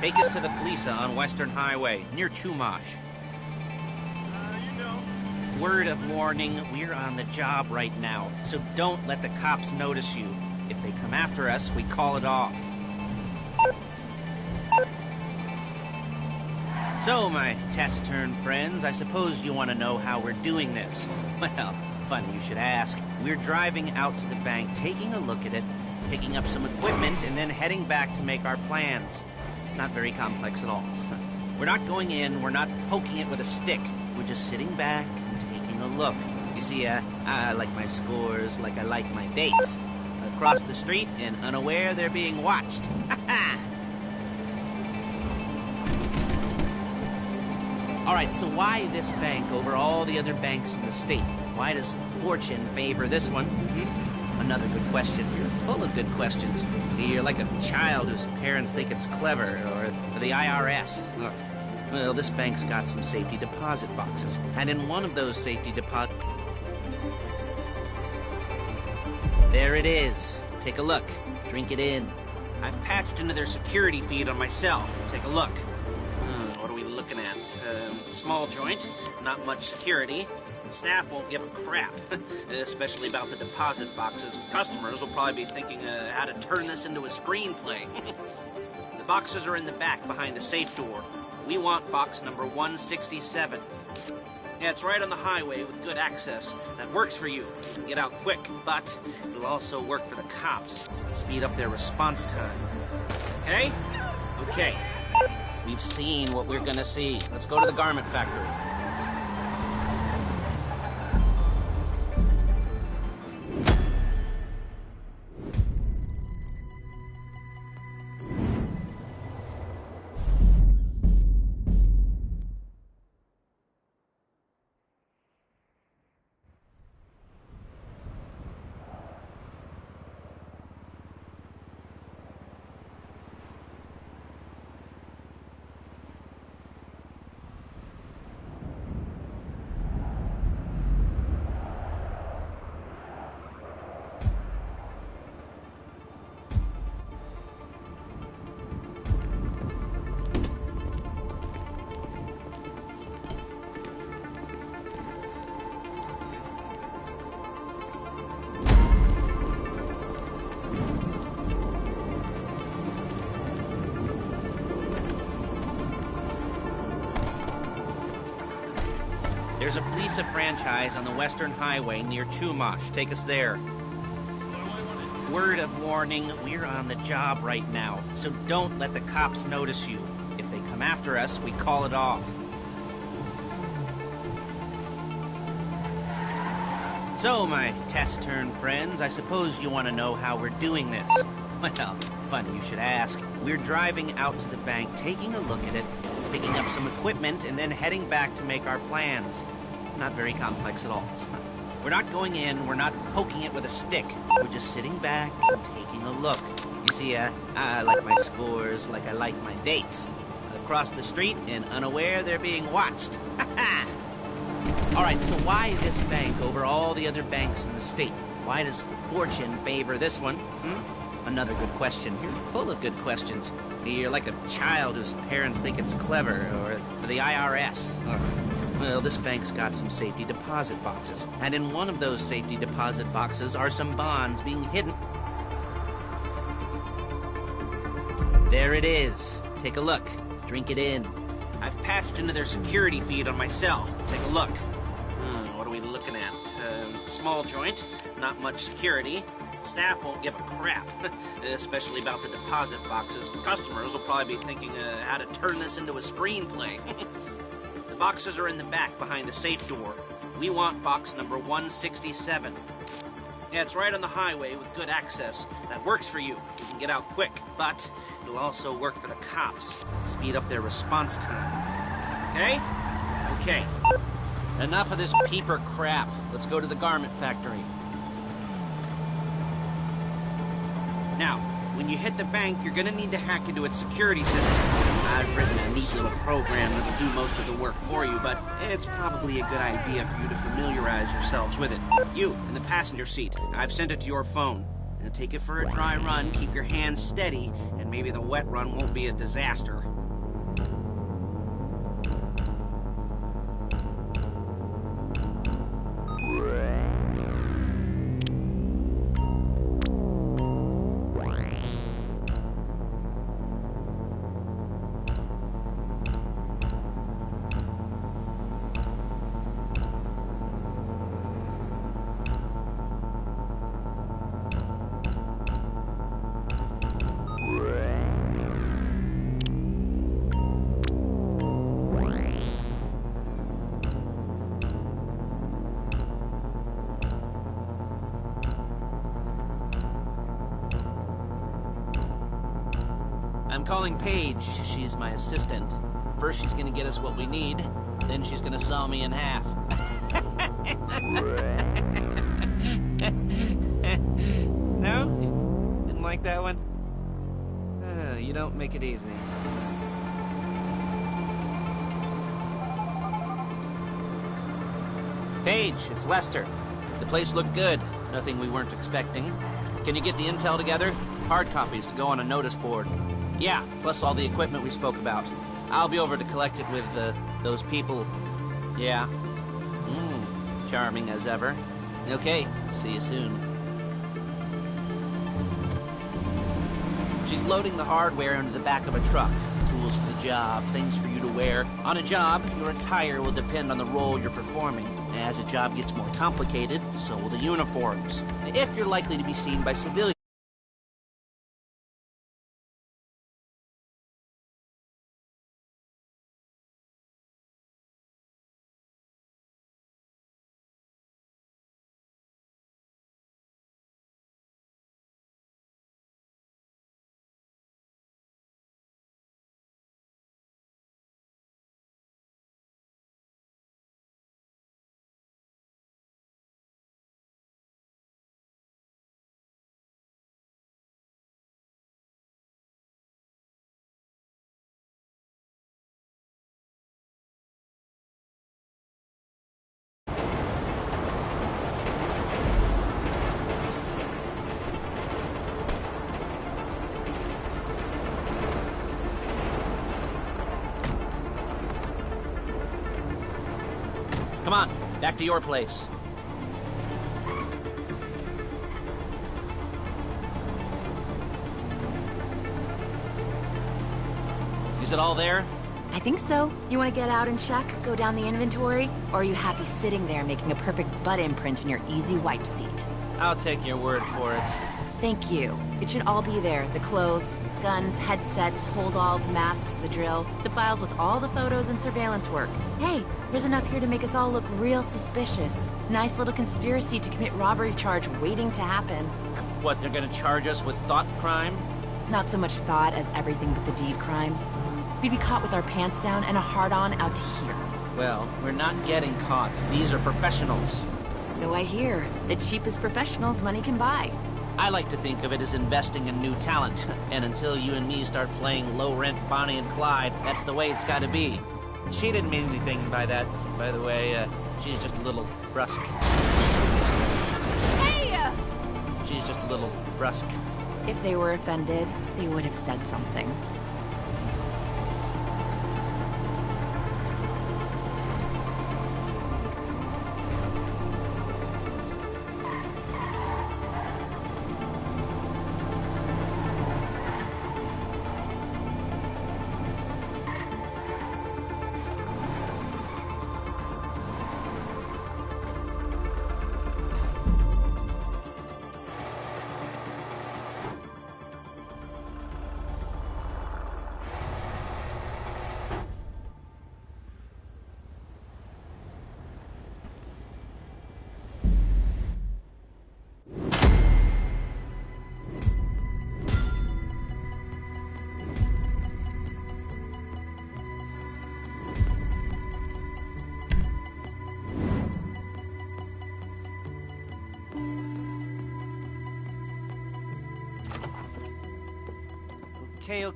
Take us to the Felisa on Western Highway, near Chumash. You know. Word of warning, we're on the job right now, so don't let the cops notice you. If they come after us, we call it off. So, my taciturn friends, I suppose you want to know how we're doing this. Well, funny you should ask. We're driving out to the bank, taking a look at it, picking up some equipment, and then heading back to make our plans. Not very complex at all. We're not going in, we're not poking it with a stick. We're just sitting back and taking a look. You see, I like my scores like I like my dates. Across the street and unaware they're being watched. Alright, so why this bank over all the other banks in the state? Why does fortune favor this one? Another good question. You're full of good questions. You're like a child whose parents think it's clever, or the IRS. Ugh. Well, this bank's got some safety deposit boxes, and in one of those safety deposit... There it is. Take a look. Drink it in. I've patched into their security feed on my cell. Take a look. What are we looking at? Small joint, not much security. Staff won't give a crap, especially about the deposit boxes. Customers will probably be thinking how to turn this into a screenplay. The boxes are in the back behind a safe door. We want box number 167. Yeah, it's right on the highway with good access. That works for you. You can get out quick, but it'll also work for the cops. Speed up their response time. Okay? Okay. We've seen what we're gonna see. Let's go to the garment factory. There's a Felisa franchise on the Western Highway near Chumash. Take us there. Word of warning, we're on the job right now, so don't let the cops notice you. If they come after us, we call it off. So, my taciturn friends, I suppose you want to know how we're doing this. Well, funny you should ask. We're driving out to the bank, taking a look at it, picking up some equipment, and then heading back to make our plans. Not very complex at all. We're not going in, we're not poking it with a stick. We're just sitting back and taking a look. You see, I like my scores like I like my dates. Across the street and unaware they're being watched. Alright, so why this bank over all the other banks in the state? Why does fortune favor this one? Another good question. You're full of good questions. You're like a child whose parents think it's clever, or the IRS. Ugh. Well, this bank's got some safety deposit boxes, and in one of those safety deposit boxes are some bonds being hidden. There it is. Take a look. Drink it in. I've patched into their security feed on my cell. Take a look. What are we looking at? Small joint, not much security. Staff won't give a crap, especially about the deposit boxes. Customers will probably be thinking how to turn this into a screenplay. The boxes are in the back behind a safe door. We want box number 167. Yeah, it's right on the highway with good access. That works for you. You can get out quick, but it'll also work for the cops. Speed up their response time. Okay? Okay. Enough of this peeper crap. Let's go to the garment factory. Now, when you hit the bank, you're gonna need to hack into its security system. I've written a neat little program that'll do most of the work for you, but it's probably a good idea for you to familiarize yourselves with it. You, in the passenger seat, I've sent it to your phone. Now take it for a dry run, keep your hands steady, and maybe the wet run won't be a disaster. calling Paige. She's my assistant. First she's gonna get us what we need, then she's gonna saw me in half. No? Didn't like that one? You don't make it easy. Paige, it's Lester. The place looked good. Nothing we weren't expecting. Can you get the intel together? Hard copies to go on a notice board. Yeah, plus all the equipment we spoke about. I'll be over to collect it with, those people. Yeah. Charming as ever. Okay, see you soon. She's loading the hardware into the back of a truck. Tools for the job, things for you to wear. On a job, your attire will depend on the role you're performing. As a job gets more complicated, so will the uniforms. If you're likely to be seen by civilians. Come on, back to your place. Is it all there? I think so. You want to get out and check, go down the inventory, or are you happy sitting there making a perfect butt imprint in your easy wipe seat? I'll take your word for it. Thank you. It should all be there. The clothes, guns, headsets, holdalls, masks, the drill, the files with all the photos and surveillance work. Hey, there's enough here to make us all look real suspicious. Nice little conspiracy to commit robbery charge waiting to happen. What, they're gonna charge us with thought crime? Not so much thought as everything but the deed crime. We'd be caught with our pants down and a hard-on out to here. Well, we're not getting caught. These are professionals. So I hear. The cheapest professionals money can buy. I like to think of it as investing in new talent. And until you and me start playing low-rent Bonnie and Clyde, that's the way it's gotta be. She didn't mean anything by that, by the way. She's just a little brusque. Hey! She's just a little brusque. If they were offended, they would have said something.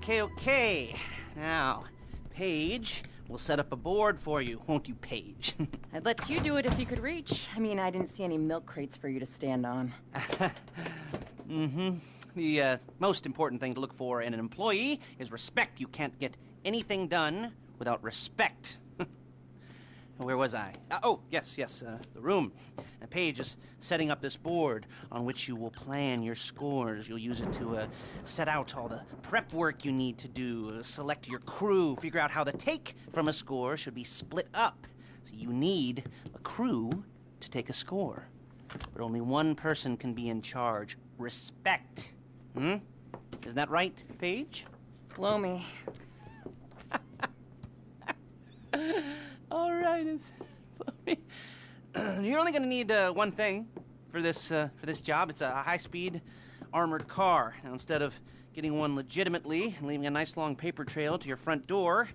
Okay. Now, Paige, we'll set up a board for you, won't you, Paige? I'd let you do it if you could reach. I mean, I didn't see any milk crates for you to stand on. The most important thing to look for in an employee is respect. You can't get anything done without respect. Where was I? Yes, the room. Paige is setting up this board on which you will plan your scores. You'll use it to set out all the prep work you need to do, select your crew, figure out how the take from a score should be split up. So you need a crew to take a score. But only one person can be in charge. Respect. Isn't that right, Paige? Blow me. All right. You're only going to need one thing for this job. It's a high-speed armored car. Now, instead of getting one legitimately and leaving a nice long paper trail to your front door,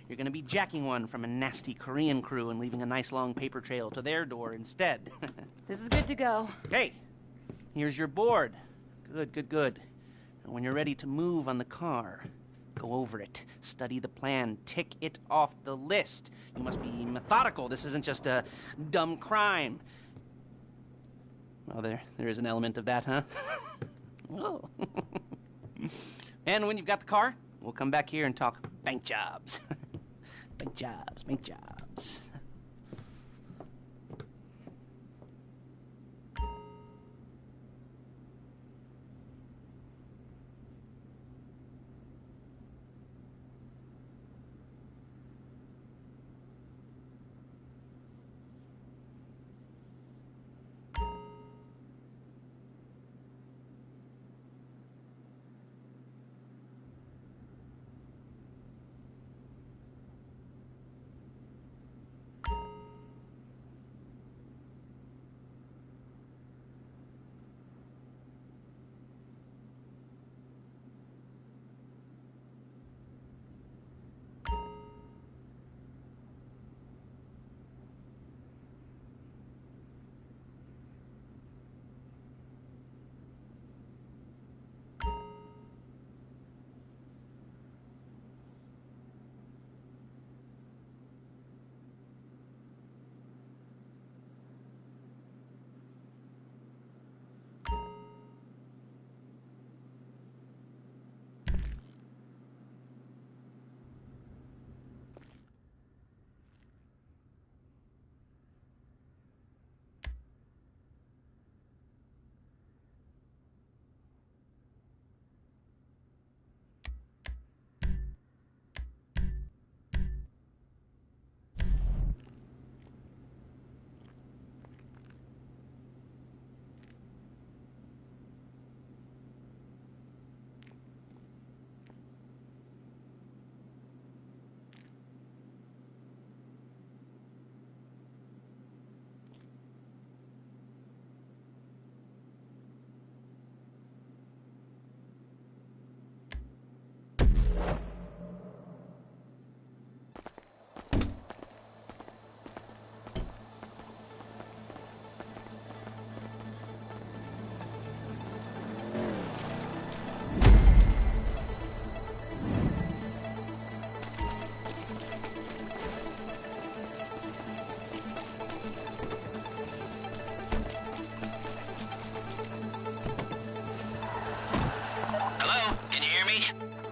you're gonna be jacking one from a nasty Korean crew and leaving a nice long paper trail to their door instead. This is good to go. Hey, here's your board. Good, good, good. And when you're ready to move on the car, go over it, study the plan, tick it off the list. You must be methodical. This isn't just a dumb crime. Well, there is an element of that, huh? Oh. And when you've got the car, we'll come back here and talk bank jobs. Bank jobs, bank jobs.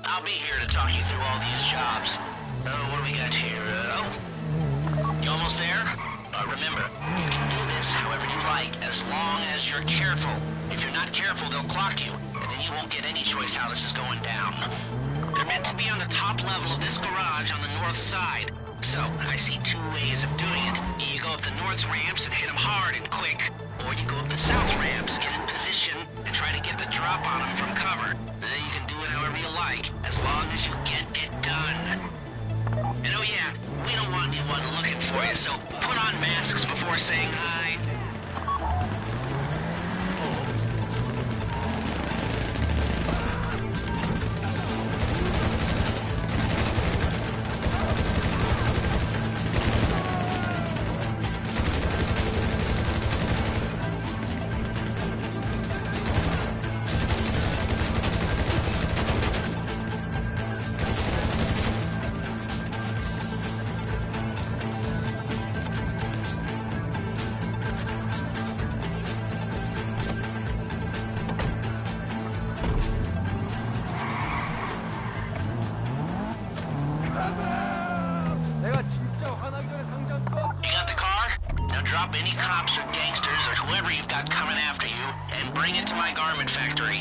I'll be here to talk you through all these jobs. What do we got here? You almost there? Remember, you can do this however you like, as long as you're careful. If you're not careful, they'll clock you, and then you won't get any choice how this is going down. They're meant to be on the top level of this garage on the north side. So, I see two ways of doing it. You go up the north ramps and hit them hard and quick, or you go up the south ramps, get in position, and try to get the drop on them from cover. You can do it however you like, as long as you get it done. And oh yeah, we don't want anyone looking for you, so put on masks before saying hi. Drop any cops or gangsters or whoever you've got coming after you and bring it to my garment factory.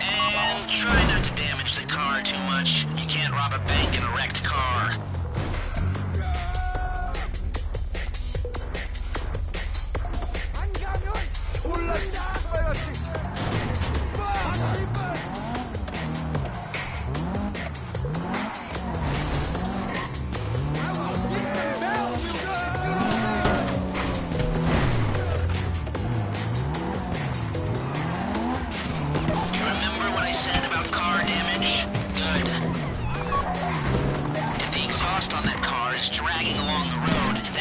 And try not to damage the car too much. You can't rob a bank in a wrecked car. Car damage?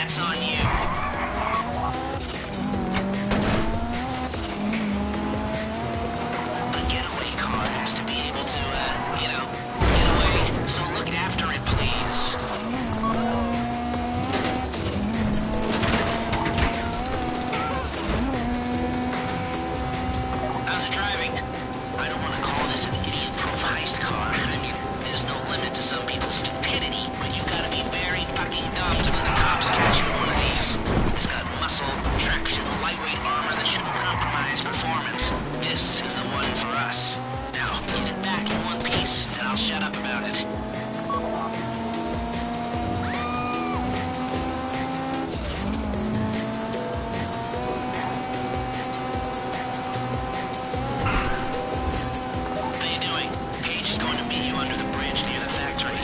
That's on you. A getaway car has to be able to, get away. So look after it, please. How's it driving? I don't want to call this an idiot-proof heist car. I mean, there's no limit to some people's stupidity, but you gotta be very fucking dumb to let the cops catch you in one of these. It's got muscle, traction, lightweight armor that shouldn't compromise performance. This is the one for us. Now, get it back in one piece, and I'll shut up about it. How you doing? Paige is going to meet you under the bridge near the factory.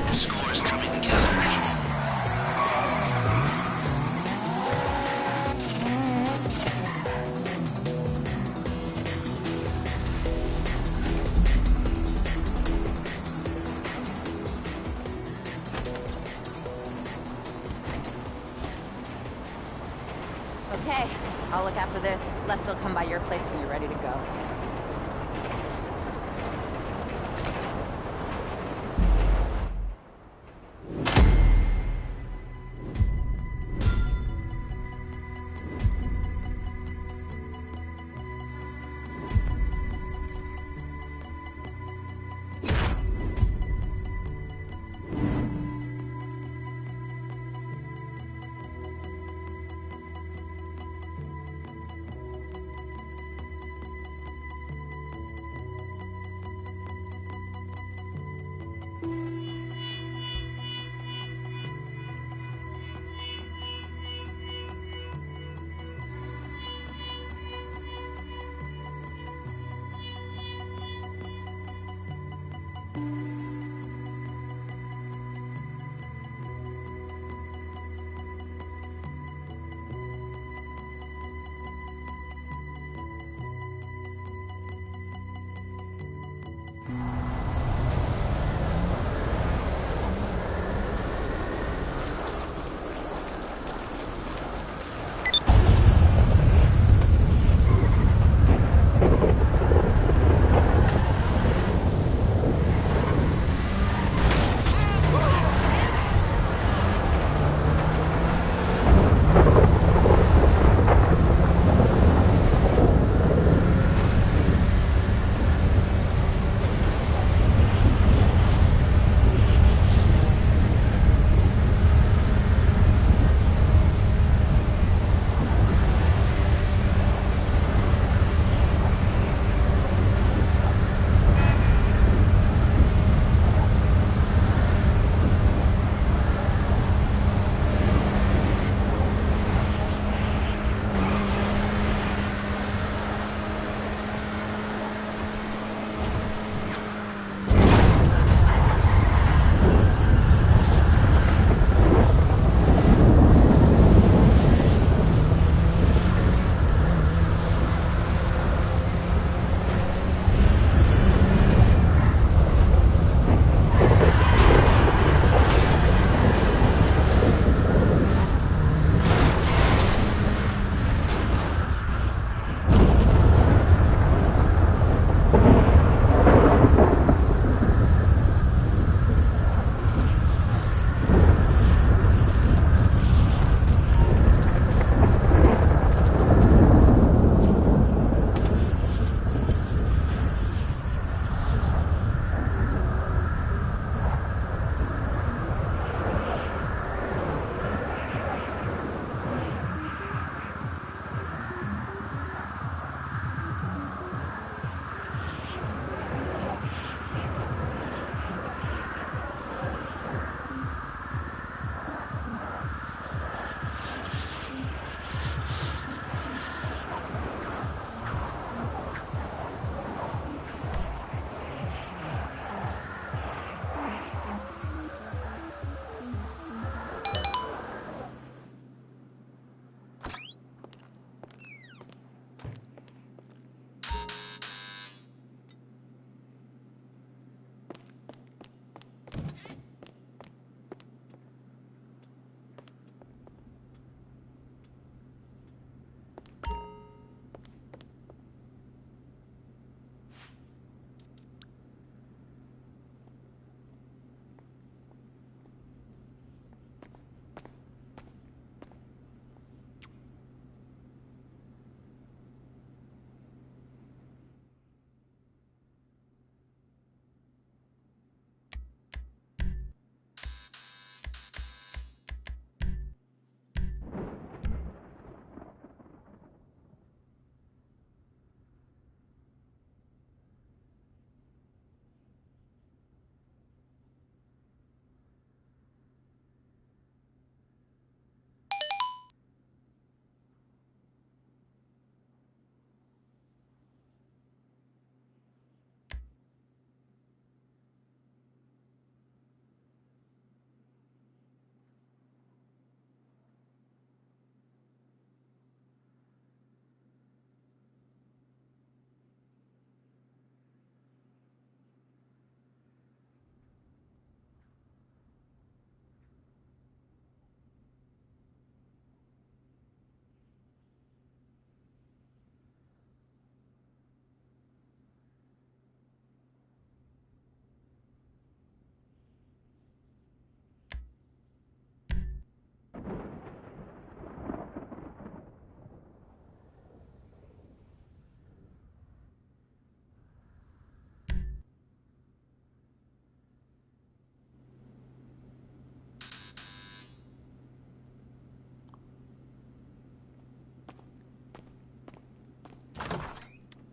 The score is coming together. Okay, I'll look after this. Lester will come by your place when you're ready to go.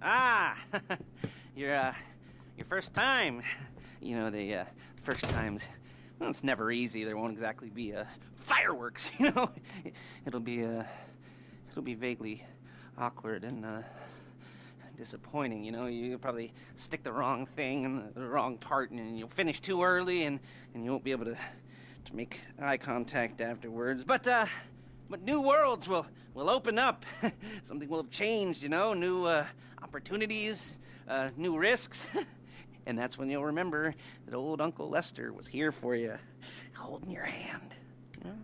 Ah, your first time. You know, the first times, well, it's never easy. There won't exactly be fireworks, you know. It'll be vaguely awkward and disappointing, you know. You'll probably stick the wrong thing in the wrong part, and you'll finish too early, and you won't be able to make eye contact afterwards. But new worlds will open up. Something will have changed, you know. New opportunities, new risks. And that's when you'll remember that old Uncle Lester was here for you, holding your hand, you know,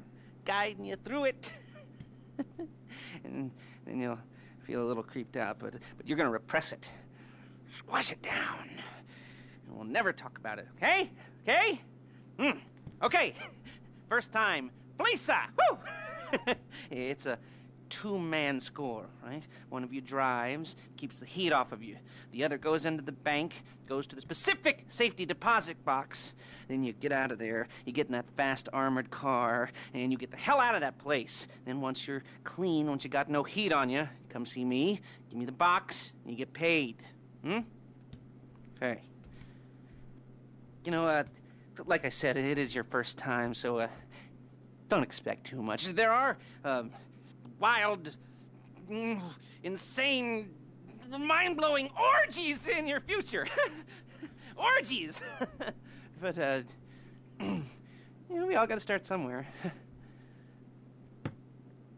guiding you through it. And then you'll feel a little creeped out, but you're gonna repress it, squash it down, and we'll never talk about it. Okay? Okay? Okay. First time, Lisa. Woo! It's a two-man score, right? One of you drives, keeps the heat off of you. The other goes into the bank, goes to the specific safety deposit box. Then you get out of there, you get in that fast armored car, and you get the hell out of that place. Then once you're clean, once you got no heat on you, come see me, give me the box, and you get paid. Okay. You know, like I said, it is your first time, so don't expect too much. There are wild, insane, mind-blowing orgies in your future. Orgies! But, you know, we all gotta start somewhere.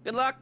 Good luck!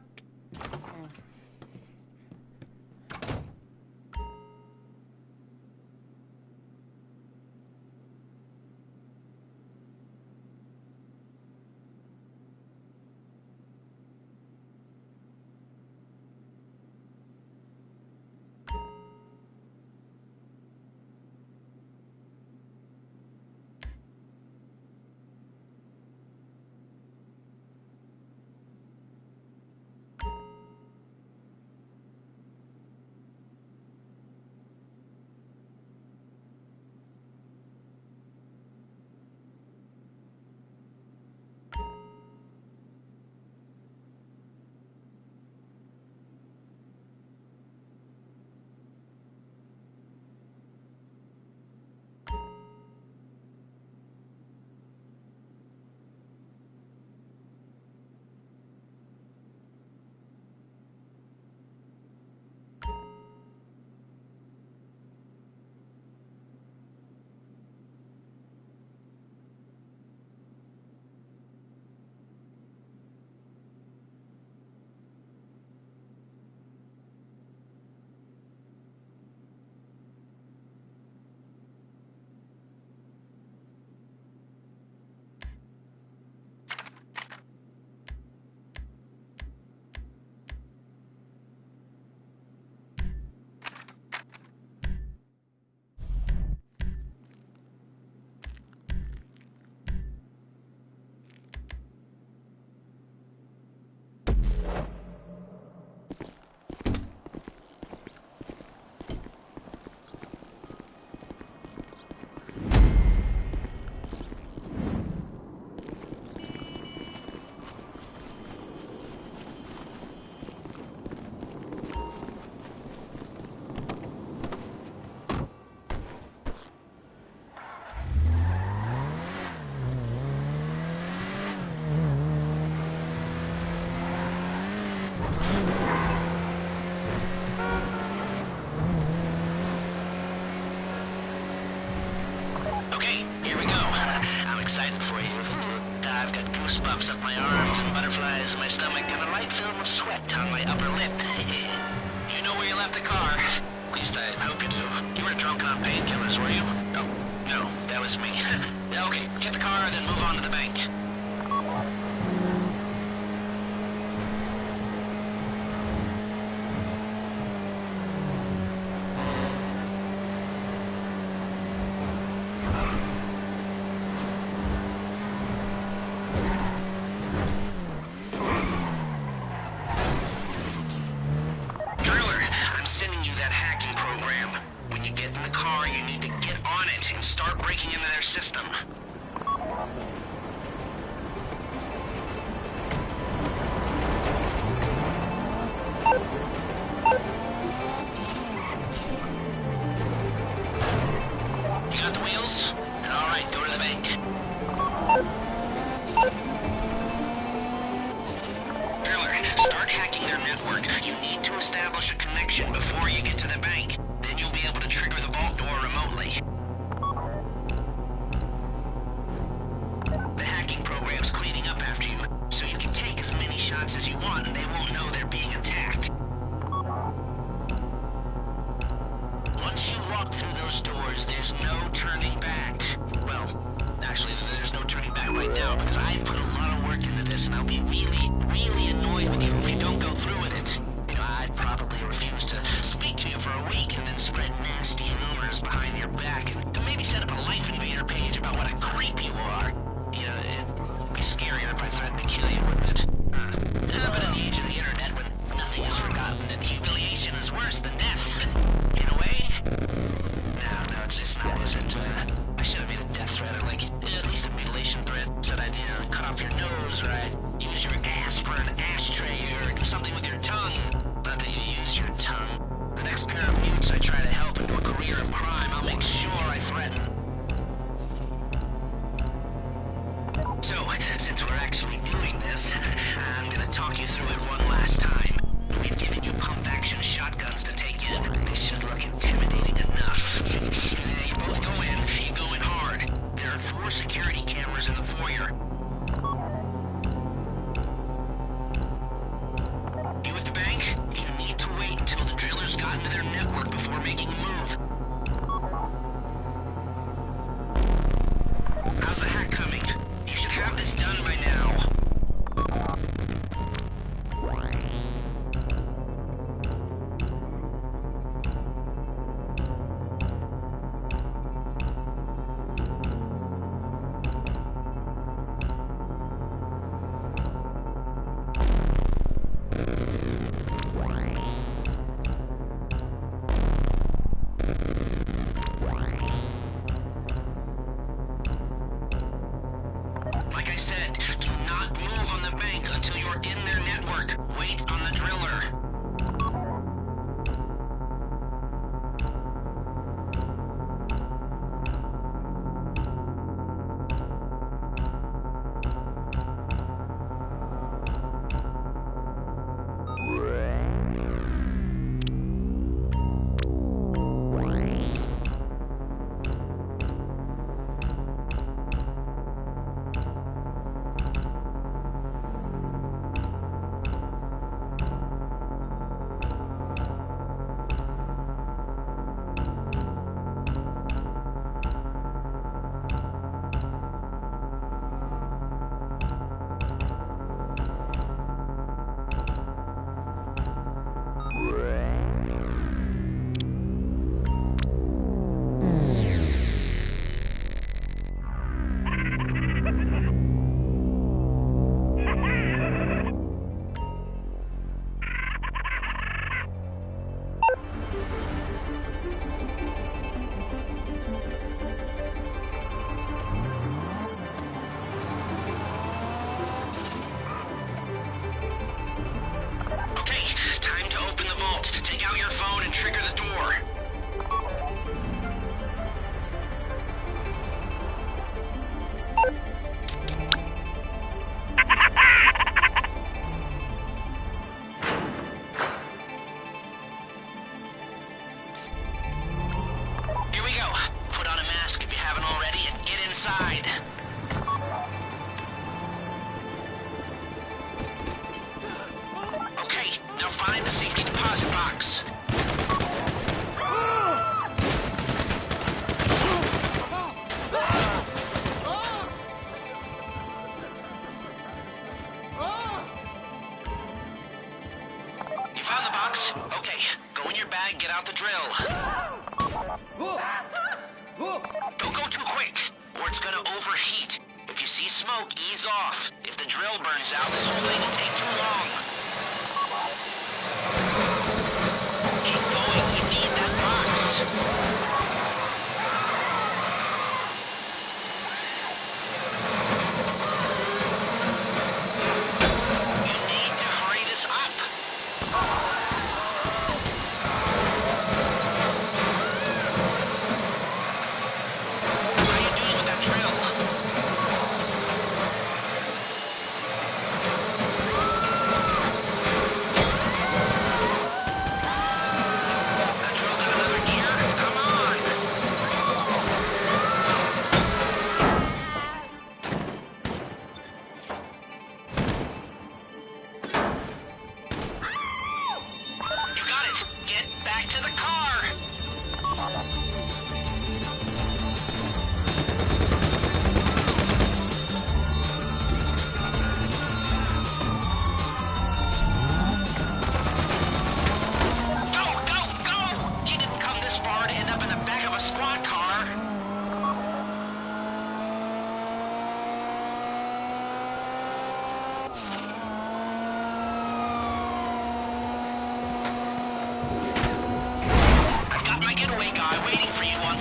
excited for you. I've got goosebumps up my arms and butterflies in my stomach and a light film of sweat on my upper lip. You know where you left the car? At least I hope you do. You were drunk on painkillers, were you? No, that was me. Okay, get the car, then move on to the bank. System. network, you need to establish a connection before you get to the bank. Then you'll be able to trigger the vault door remotely. The hacking program's cleaning up after you, so you can take as many shots as you want and they won't know they're being attacked. Once you walk through those doors, there's no turning back. Well, actually, there's no turning back right now because I've put a lot of work into this and I'll be really annoyed with you if you don't go through with it. You know, I'd probably refuse to speak to you for a week and then spread nasty rumors behind your back and maybe set up a Life Invader page about what a creep you are. You know, it'd be scarier if I threatened to kill you, wouldn't it? But in the age of the internet, when nothing is forgotten and humiliation is worse than death, in a way? No, it's not, is it? I should have made a death threat or, like, at least a mutilation threat. Said I'd, cut off your nose, or I'd use your ass for an ashtray, or do something with your tongue. Not that you use your tongue. The next pair of mutes I try to help into a career of crime, I'll make sure I threaten. So, since we're actually doing this, I'm gonna talk you through it one last time. We've given you pump-action shotguns to take in. They should look intimidating enough. You both go in, you go in hard. There are 4 security cameras in the foyer. You at the bank? You need to wait until the drillers got into their network before making a move. How's the hack coming? You should have this done by now. Like I said, do not move on the bank until you're in their network. Wait on the driller. Take out your phone and trigger the door. Here we go. Put on a mask if you haven't already and get inside. Okay, now find the safety deposit box. You found the box? Okay, go in your bag, get out the drill. Don't go too quick, or it's gonna overheat. If you see smoke, ease off. If the drill burns out, this whole thing will take too long. Keep going, you need that box. You need to hurry this up. How are you doing with that drill?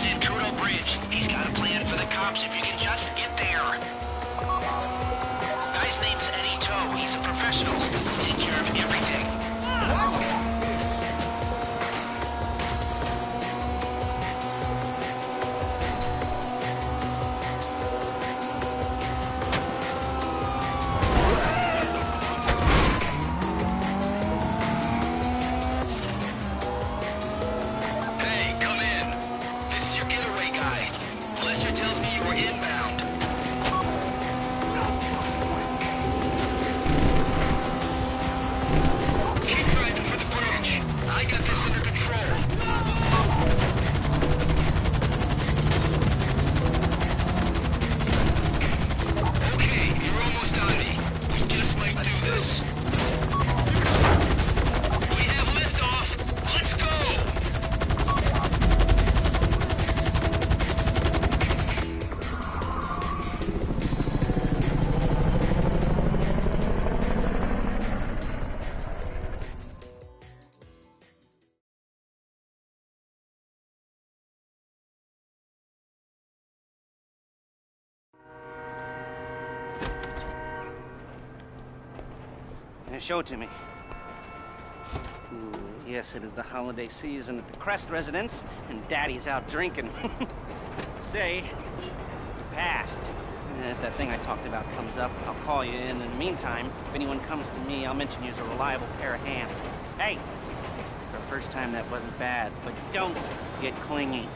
It's in Kudo Bridge. He's got a plan for the cops if you can just get there. Guy's name's Eddie Toe. He's a professional. He'll take care of everything. Hey, come in. This is your getaway guy. Lester tells me you were inbound. Keep driving for the bridge. I got this under control. Okay, you're almost on me. We just might do this. We have liftoff. Let's go! Show it to me. Ooh, yes, it is the holiday season at the Crest residence, and Daddy's out drinking. Say, you passed. If that thing I talked about comes up, I'll call you in. In the meantime, if anyone comes to me, I'll mention you as a reliable pair of hands. Hey, for the first time, that wasn't bad, but don't get clingy.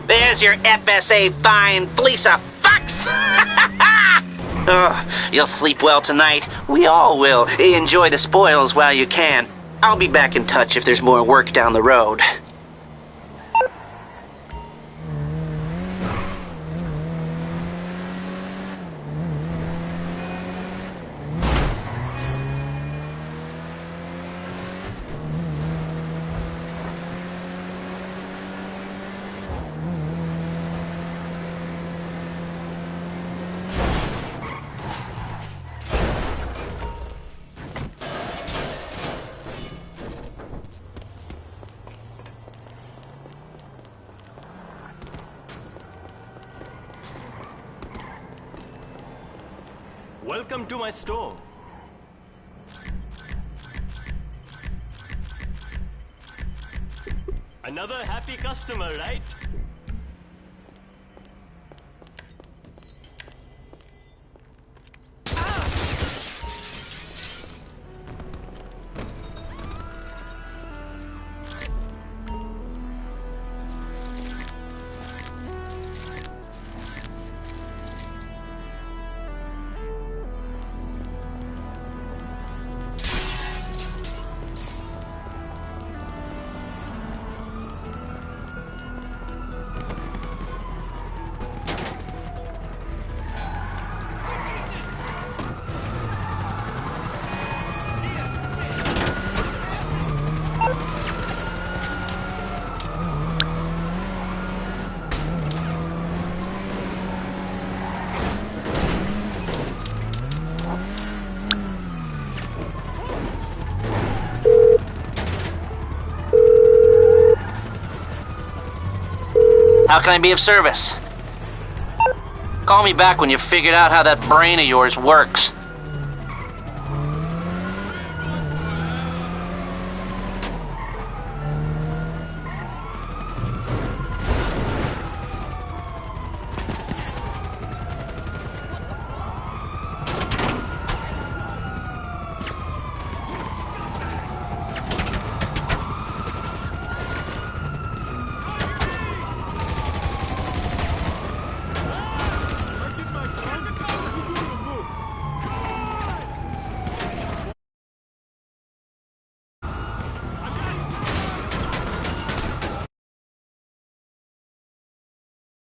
There's your FSA fine, fleece of fucks! Ugh, you'll sleep well tonight. We all will. Enjoy the spoils while you can. I'll be back in touch if there's more work down the road. Welcome to my store. Another happy customer, right? How can I be of service? Call me back when you've figured out how that brain of yours works.